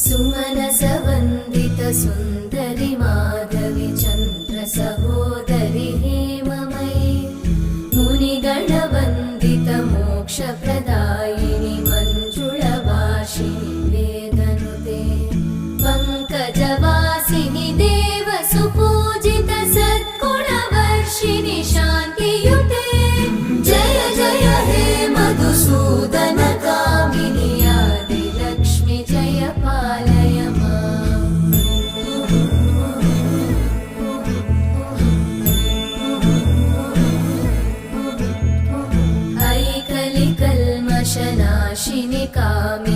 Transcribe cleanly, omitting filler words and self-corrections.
सुमनसवन्दित सुन्दरि माधवि चन्द्र सहोदरि हेममयि मुनिगणवन्दित मोक्षप्रदायिनि मञ्जुळवासिनि वेदनुते पङ्कजवासिनि देवसुपूजित सद्गुणवर्षिणि शान्तियुते जय जय हे मधुसूदन कामिनि आदिलक्ष्मि जय पालय माम्। ऐकलिकल्मषनाशिनि कामिनि